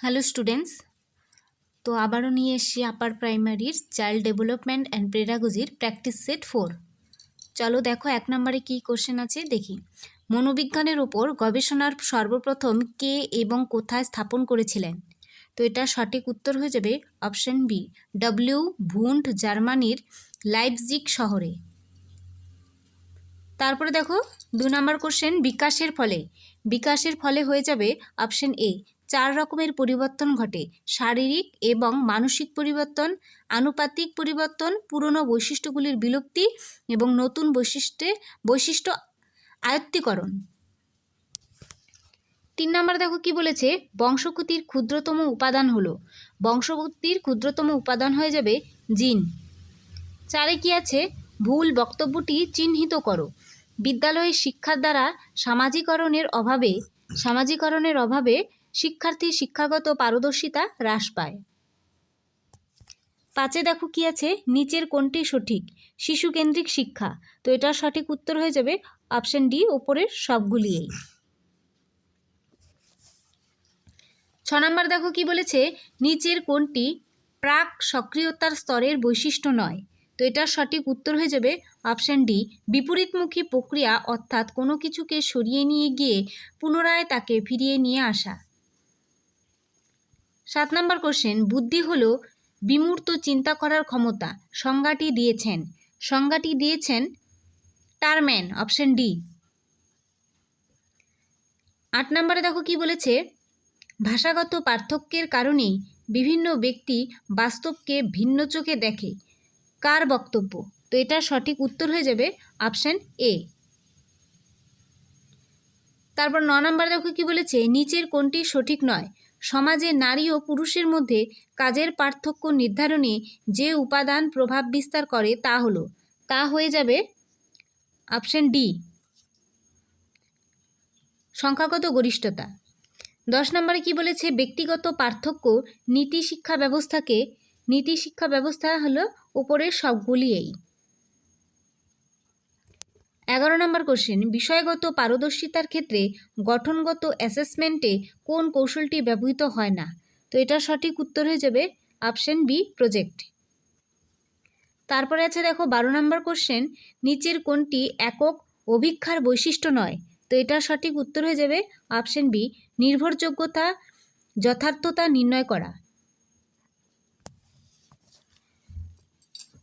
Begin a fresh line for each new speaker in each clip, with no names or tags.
Hello students, তো আবারও নিয়ে এসছি আপার প্রাইমারির চাইল্ড ডেভেলপমেন্ট অ্যান্ড পেডাগজির প্র্যাকটিস সেট 4। চলো দেখো 1 নম্বরে কী কোশ্চেন আছে দেখি। মনোবিজ্ঞানের ওপর গবেষণার সর্বপ্রথম কে এবং কোথায় স্থাপন করেছিলেন? তো এটা সঠিক উত্তর হয়ে যাবে অপশন বি, ডব্লিউ ভুন্ড, জার্মানির লাইপজিগ শহরে। তারপরে দেখো 2 নম্বর কোশ্চেন, বিকাশের ফলে হয়ে যাবে অপশন এ, 4 রকমের পরিবর্তন ঘটে: শারীরিক এবং মানসিক পরিবর্তন, আনুপাতিক পরিবর্তন, পুরনো বৈশিষ্ট্যগুলির বিলুপ্তি এবং নতুন বৈশিষ্ট্য আয়ত্তীকরণ। 3 নম্বর দেখো কি বলেছে, বংশগতির ক্ষুদ্রতম উপাদান হয়ে যাবে জিন। 4 কি আছে, ভুল বক্তব্যটি চিহ্নিত করো। বিদ্যালয়ের শিক্ষার দ্বারা সামাজিকরণের অভাবে শিক্ষার্থীর শিক্ষাগত পারদর্শিতা হ্রাস পায়। 5 দেখো কি আছে, নিচের কোনটি সঠিক? শিশুকেন্দ্রিক শিক্ষা। তো এটার সঠিক উত্তর হয়ে যাবে অপশন ডি, ওপরের সবগুলিই। 6 নম্বর দেখো কি বলেছে, নিচের কোনটি প্রাক সক্রিয়তার স্তরের বৈশিষ্ট্য নয়? তো এটার সঠিক উত্তর হয়ে যাবে অপশন ডি, বিপরীতমুখী প্রক্রিয়া, অর্থাৎ কোনো কিছুকে সরিয়ে নিয়ে গিয়ে পুনরায় তাকে ফিরিয়ে নিয়ে আসা। 7 নম্বর কোশ্চেন, বুদ্ধি হলো বিমূর্ত চিন্তা করার ক্ষমতা। সংজ্ঞাটি দিয়েছেন টারম্যান, অপশন ডি। 8 নম্বরে দেখো কি বলেছে, ভাষাগত পার্থক্যের কারণেই বিভিন্ন ব্যক্তি বাস্তবকে ভিন্ন চোখে দেখে। কার বক্তব্য? তো এটার সঠিক উত্তর হয়ে যাবে অপশন এ। তারপর 9 নম্বর দেখো কি বলেছে, নিচের কোনটি সঠিক নয়? সমাজে নারী ও পুরুষের মধ্যে কাজের পার্থক্য নির্ধারণে যে উপাদান প্রভাব বিস্তার করে তা হয়ে যাবে অপশন ডি, সংখ্যাগত গরিষ্ঠতা। 10 নম্বরে কি বলেছে, ব্যক্তিগত পার্থক্য নীতি শিক্ষা ব্যবস্থা হলো উপরের সবগুলিই। 11 নম্বর কোশ্চেন, বিষয়গত পারদর্শিতার ক্ষেত্রে গঠনগত অ্যাসেসমেন্টে কোন কৌশলটি ব্যবহৃত হয় না? তো এটা সঠিক উত্তর হয়ে যাবে অপশন বি, প্রজেক্ট। তারপরে আছে দেখো 12 নম্বর কোশ্চেন, নিচের কোনটি একক অভিক্ষার বৈশিষ্ট্য নয়? তো এটা সঠিক উত্তর হয়ে যাবে অপশন বি, নির্ভরযোগ্যতা, যথার্থতা নির্ণয় করা।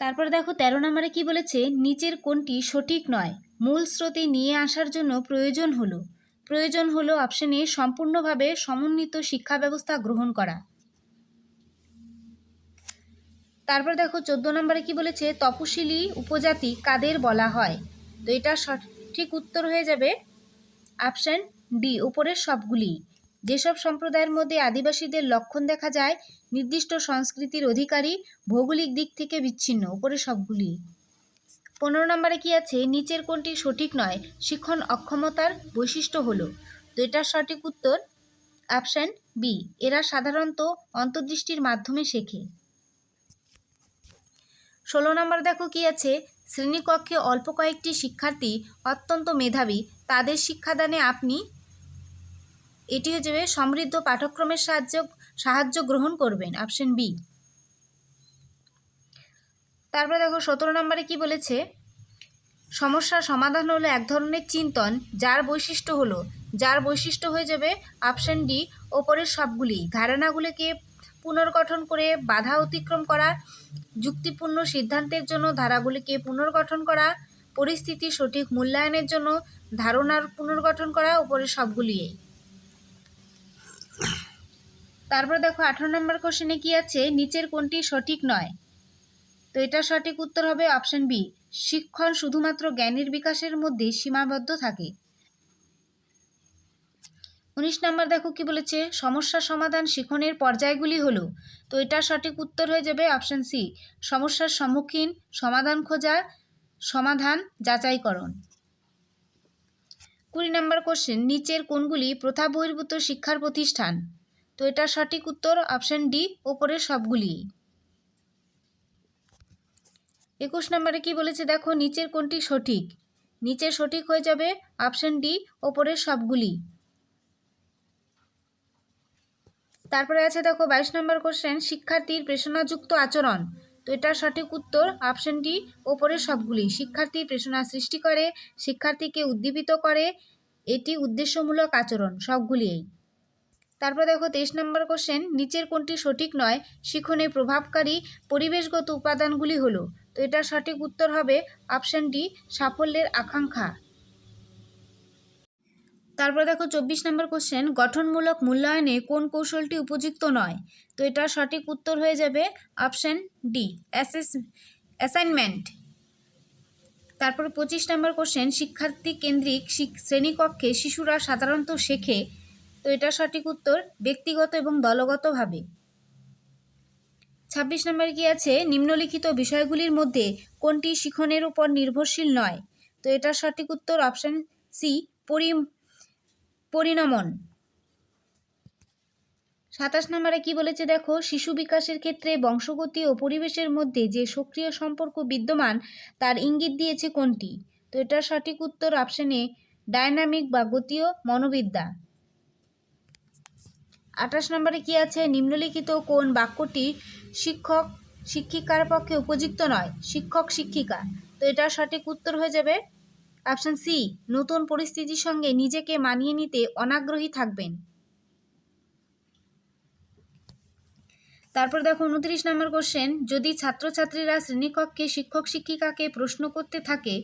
তারপরে দেখো 13 নম্বরে কি বলেছে, নিচের কোনটি সঠিক নয়? মূল স্রোতে নিয়ে আসার জন্য প্রয়োজন হলো অপশন এ, সম্পূর্ণভাবে সমন্বিত শিক্ষা ব্যবস্থা গ্রহণ করা। তারপর দেখো 14 নম্বরে কি বলেছে, তপশিলি উপজাতি কাদের বলা হয়? তো এটা সঠিক উত্তর হয়ে যাবে অপশন ডি, উপরের সবগুলি। যেসব সম্প্রদায়ের মধ্যে আদিবাসীদের লক্ষণ দেখা যায় নির্দিষ্ট সংস্কৃতির অধিকারী, ভৌগোলিক দিক থেকে বিচ্ছিন্ন, উপরের সবগুলি। 15 নম্বরে কি আছে, নিচের কোনটি সঠিক নয়? শিখন অক্ষমতার বৈশিষ্ট্য হলো। তো এটার সঠিক উত্তর অপশন বি, এরা সাধারণত অন্তর্দৃষ্টির মাধ্যমে শেখে। 16 নম্বর দেখো কি আছে, শ্রেণীকক্ষে অল্প কয়েকটি শিক্ষার্থী অত্যন্ত মেধাবী, তাদের শিক্ষাদানে আপনি এটি হয়ে যাবে সমৃদ্ধ পাঠ্যক্রমের সাহায্য গ্রহণ করবেন, অপশন বি। তারপরে দেখো 17 নম্বরে কি বলেছে, সমস্যার সমাধান হলো এক ধরনের চিন্তন যার বৈশিষ্ট্য হয়ে যাবে অপশন ডি, ওপরের সবগুলি। ধারণাগুলিকে পুনর্গঠন করে বাধা অতিক্রম করা, যুক্তিপূর্ণ সিদ্ধান্তের জন্য ধারাগুলিকে পুনর্গঠন করা, পরিস্থিতি সঠিক মূল্যায়নের জন্য ধারণার পুনর্গঠন করা, উপরের সবগুলি। তারপর দেখো 18 নম্বর কোশ্চেনে কি আছে, নিচের কোনটি সঠিক নয়? তো এটা সঠিক উত্তর হবে অপশন বি, শিক্ষণ শুধুমাত্র জ্ঞানের বিকাশের মধ্যে সীমাবদ্ধ থাকে। 19 নম্বর দেখো কি বলেছে, সমস্যা সমাধান শিখনের পর্যায়গুলি হলো। তো এটা সঠিক উত্তর হয়ে যাবে অপশন সি, সমস্যার সম্মুখীন, সমাধান খোঁজা, সমাধান যাচাইকরণ। 20 নম্বর কোশ্চেন, নিচের কোনগুলি প্রথা বহির্ভূত শিক্ষার প্রতিষ্ঠান? তো এটা সঠিক উত্তর অপশন ডি, ওপরের সবগুলি। 21 নম্বরে কি বলেছে দেখো, নিচের কোনটি সঠিক? নিচের সঠিক হয়ে যাবে অপশন ডি, ওপরের সবগুলি। তারপরে আছে দেখো 22 নম্বর কোশ্চেন, শিক্ষার্থীর প্রেরণাযুক্ত আচরণ। তো এটার সঠিক উত্তর অপশন ডি, ওপরের সবগুলি। শিক্ষার্থী প্রেরণা সৃষ্টি করে, শিক্ষার্থীকে উদ্দীপিত করে, এটি উদ্দেশ্যমূলক আচরণ, সবগুলিই। তারপর দেখো 23 নম্বর কোশ্চেন, নিচের কোনটি সঠিক নয়? শিক্ষণে প্রভাবকারী পরিবেশগত উপাদানগুলি হলো। তো এটার সঠিক উত্তর হবে অপশন ডি, সাফল্যের আকাঙ্ক্ষা। তারপর দেখো 24 নম্বর কোশ্চেন, গঠনমূলক মূল্যায়নে কোন কৌশলটি উপযুক্ত নয়? তো এটার সঠিক উত্তর হয়ে যাবে অপশন ডি, অ্যাসাইনমেন্ট। তারপর 25 নম্বর কোশ্চেন, শিক্ষার্থী কেন্দ্রিক শ্রেণীকক্ষে শিশুরা সাধারণত শেখে। তো এটার সঠিক উত্তর ব্যক্তিগত এবং দলগতভাবে। 26 নম্বরে কি আছে, নিম্নলিখিত বিষয়গুলির মধ্যে কোনটি শিখনের উপর নির্ভরশীল নয়? তো এটার সঠিক উত্তর অপশন সি, পরিণমন। 27 নম্বরে কি বলেছে দেখো, শিশু বিকাশের ক্ষেত্রে বংশগতি ও পরিবেশের মধ্যে যে সক্রিয় সম্পর্ক বিদ্যমান তার ইঙ্গিত দিয়েছে কোনটি? তো এটার সঠিক উত্তর অপশন এ, ডায়নামিক বা গতীয় মনোবিদ্যা। 28 নম্বরে কি আছে, নিম্নলিখিত কোন বাক্যটি শিক্ষক শিক্ষিকার পক্ষে উপযুক্ত নয়? শিক্ষক শিক্ষিকা। তো এটার সঠিক উত্তর হয়ে যাবে অপশন সি, নতুন পরিস্থিতির সঙ্গে নিজেকে মানিয়ে নিতে অনাগ্রহী থাকবেন। তারপর দেখো 29 নম্বর কোশ্চেন, যদি ছাত্রছাত্রীরা শ্রেণীকক্ষে শিক্ষক শিক্ষিকাকে প্রশ্ন করতে থাকে।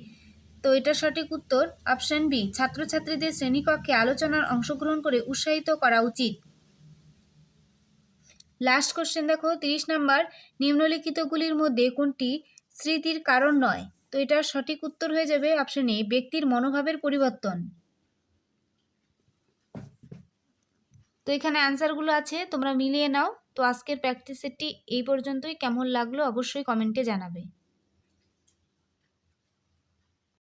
তো এটার সঠিক উত্তর অপশন বি, ছাত্রছাত্রীদের শ্রেণীকক্ষে আলোচনার অংশগ্রহণ করে উৎসাহিত করা উচিত। লাস্ট কোশ্চেন দেখো 30 নম্বর, নিম্নলিখিতগুলির মধ্যে কোনটি স্মৃতির কারণ নয়? তো এটার সঠিক উত্তর হয়ে যাবে অপশন এ, ব্যক্তির মনোভাবের পরিবর্তন। তো এখানে অ্যান্সারগুলো আছে, তোমরা মিলিয়ে নাও। তো আজকের প্র্যাকটিস সেটটি এই পর্যন্তই। কেমন লাগলো অবশ্যই কমেন্টে জানাবে।